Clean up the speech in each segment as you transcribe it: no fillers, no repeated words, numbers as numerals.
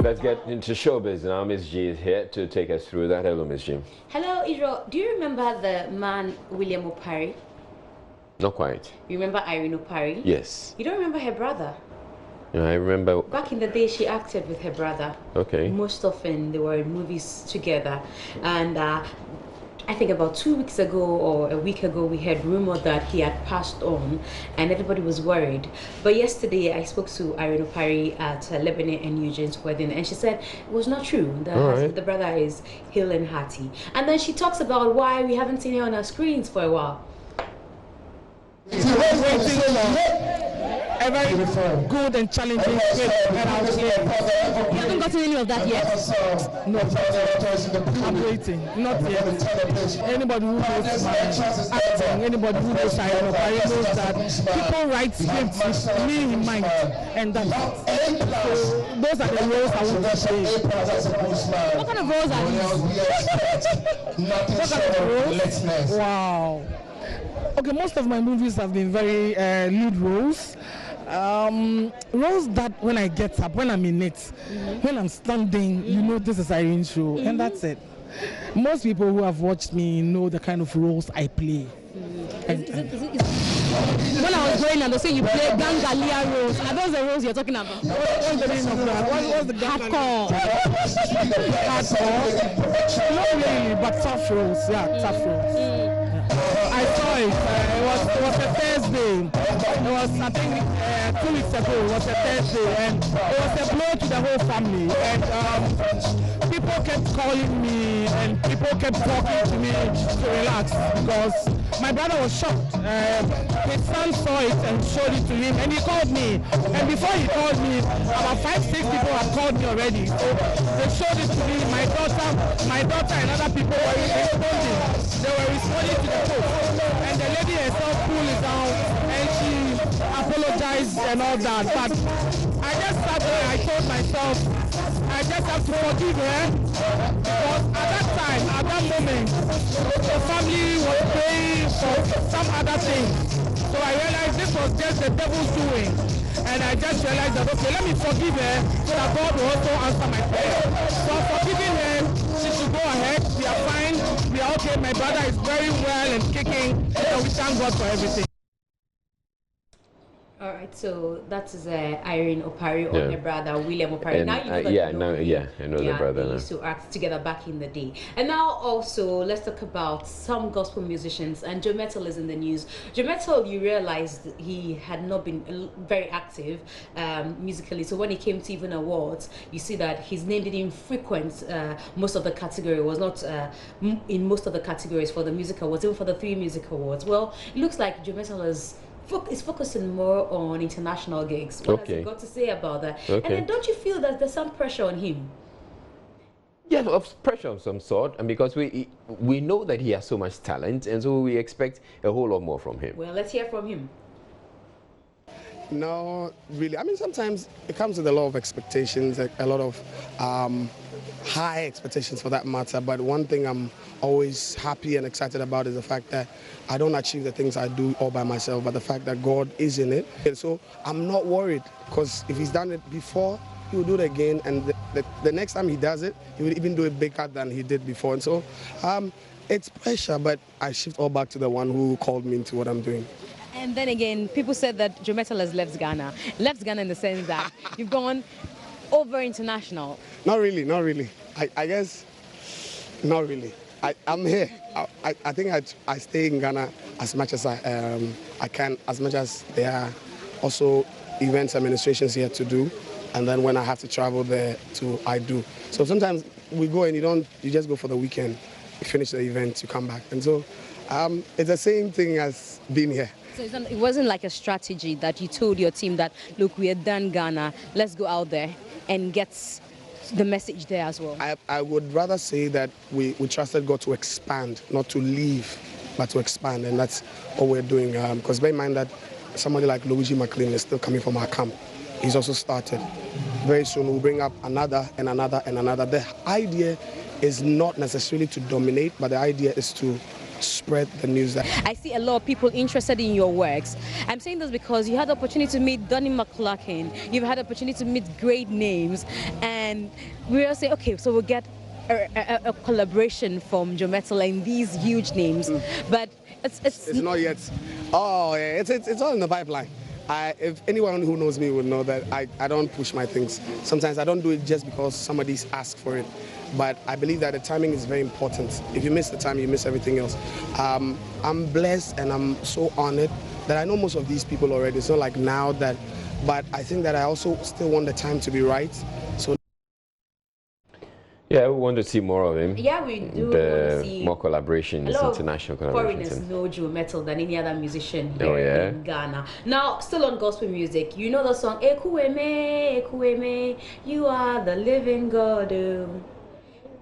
Let's get into showbiz now. Miss G is here to take us through that. Hello, Miss G. Hello, Iro. Do you remember the man William Opari? Not quite. You remember Irene Opari? Yes. You don't remember her brother? Yeah, I remember. Back in the day, she acted with her brother. Okay. Most often, they were in movies together. And I think about 2 weeks ago or a week ago, we heard rumor that he had passed on and everybody was worried. But yesterday, I spoke to Irene Opari at Lebanon and Eugene's wedding, and she said it was not true. The brother is ill and hearty. And then she talks about why we haven't seen her on our screens for a while. A very good and challenging script that I was playing. You haven't gotten any of that yet? No, I'm waiting. Not yet. Anybody who knows my acting, anybody who knows Irene Opari knows that people write scripts with me in mind, and that's it. So those are the roles I want to play. What kind of roles are these? What kind of roles? Wow. Okay, most of my movies have been very lead roles. Roles that when I get up, when I'm in it, when I'm standing, you know this is Irene's show, and that's it. Most people who have watched me know the kind of roles I play. When I was growing up, they say you play Gangalia roles. Are those the roles you're talking about? What's the name of that? What's the Hardcore. Hardcore? Not really, but tough roles. Yeah, tough roles. I saw it. It was a Thursday. It was, I think, 2 weeks ago. It was a Thursday, and it was a blow to the whole family. And people kept calling me, and people kept talking to me to relax because my brother was shocked. His son saw it and showed it to him, and he called me. And before he called me, about 5, 6 people had called me already. So they showed it to me. My daughter, and other people were responding. They were responding to the post. And the lady herself pulled it down, and she apologized and all that. But I just sat there, I told myself, I just have to forgive her, because at that time, at that moment, the family was praying for some other thing. So I realized this was just the devil's doing. And I just realized that, okay, let me forgive her, so that God will also answer my prayer. So forgiving her, she should go ahead, we are fine, we are okay, my brother is very well and kicking, so we thank God for everything. All right, so that is Irene Opari or her brother William Opari. And, now you know that I know the brother. They used to act together back in the day. And now also let's talk about some gospel musicians. And Joe Metal is in the news. Joe Metal, you realized he had not been very active musically. So when he came to even awards, you see that his name didn't frequent most of the category. It was not in most of the categories for the music awards, even for the 3 music awards. Well, it looks like Joe Metal is focusing more on international gigs. What has he got to say about that? And then don't you feel that there's some pressure on him? Yeah, of pressure of some sort, and because we know that he has so much talent, and so we expect a whole lot more from him. Well, let's hear from him. No, really. I mean, sometimes it comes with a lot of expectations, a lot of high expectations for that matter. But one thing I'm always happy and excited about is the fact that I don't achieve the things I do all by myself, but the fact that God is in it. And so I'm not worried, because if he's done it before, he will do it again. And the next time he does it, he will even do it bigger than he did before. And so it's pressure, but I shift all back to the one who called me into what I'm doing. And then again, people said that Joe Metal has left Ghana. Left Ghana in the sense that you've gone over international. Not really, not really. I guess, not really. I'm here. I think I stay in Ghana as much as I can, as much as there are also events administrations here to do. And then when I have to travel there too, I do. So sometimes we go and you just go for the weekend, you finish the event, you come back. And so it's the same thing as being here. So it wasn't like a strategy that you told your team that, look, we are done Ghana, let's go out there and get the message there as well? I would rather say that we trusted God to expand, not to leave, but to expand. And that's what we're doing. Because bear in mind that somebody like Luigi McLean is still coming from our camp. He's also started. Very soon we'll bring up another and another and another. The idea is not necessarily to dominate, but the idea is to spread the news that I see a lot of people interested in your works. I'm saying this because you had the opportunity to meet Donnie McClurkin, you've had the opportunity to meet great names, and we were saying, okay, so we'll get a collaboration from Joe Metal and these huge names, but it's not yet. Oh, yeah, it's all in the pipeline. If anyone who knows me would know that I don't push my things. Sometimes I don't do it just because somebody's asked for it. But I believe that the timing is very important. If you miss the time, you miss everything else. I'm blessed and I'm so honored that I know most of these people already. It's not like now that, but I think that I also still want the time to be right. So. Yeah, we want to see more of him. Yeah, we do want to see more collaborations, international collaborations. Foreigners know Joe Metal than any other musician here in Ghana. Now, still on gospel music, you know the song Ekuweme, Ekuweme, you are the living God.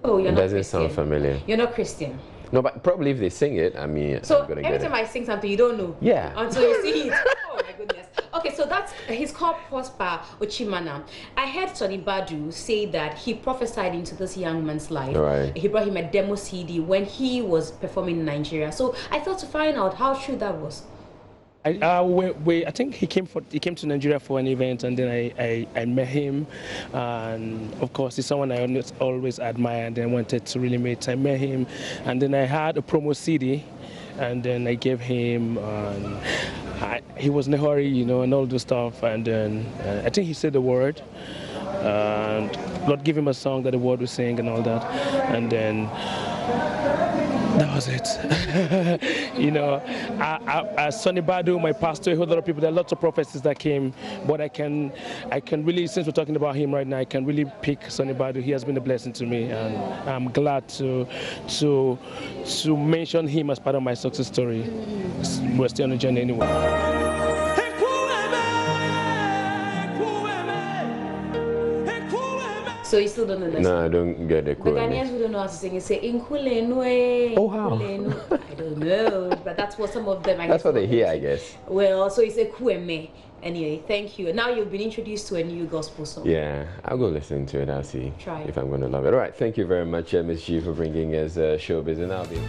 Oh, you're not Christian. It doesn't sound familiar. You're not Christian. No, but probably if they sing it, I mean, so every time I sing something, you don't know. Yeah. Until you see it. Oh my goodness. Okay, so he's called Prosper Ochimana. I heard Sonny Badu say that he prophesied into this young man's life. Right. He brought him a demo CD when he was performing in Nigeria. So I thought to find out how true that was. I think he came to Nigeria for an event, and then I met him, and of course he's someone I always admired and wanted to really meet. I met him, and then I had a promo CD, and then I gave him. He was in a hurry, you know, and all this stuff, and then I think he said the word, and God gave him a song that the word would sing and all that, and then. That was it. You know, Sonny Badu, my pastor, a whole lot of people, there are lots of prophecies that came, but I can really, since we're talking about him right now, I can really pick Sonny Badu. He has been a blessing to me, and I'm glad to mention him as part of my success story. We're still on the journey anyway. So you still don't understand? No, I don't get it. The Ghanaians who don't know how to sing, it say Inkulenwe. Oh, how? I don't know, but that's what some of them. That's what they hear, I guess. Well, so it's a Kueme. Anyway, thank you. Now you've been introduced to a new gospel song. Yeah, I'll go listen to it. I'll see if I'm going to love it. All right, thank you very much, Ms. G, for bringing us Showbiz, and I'll be.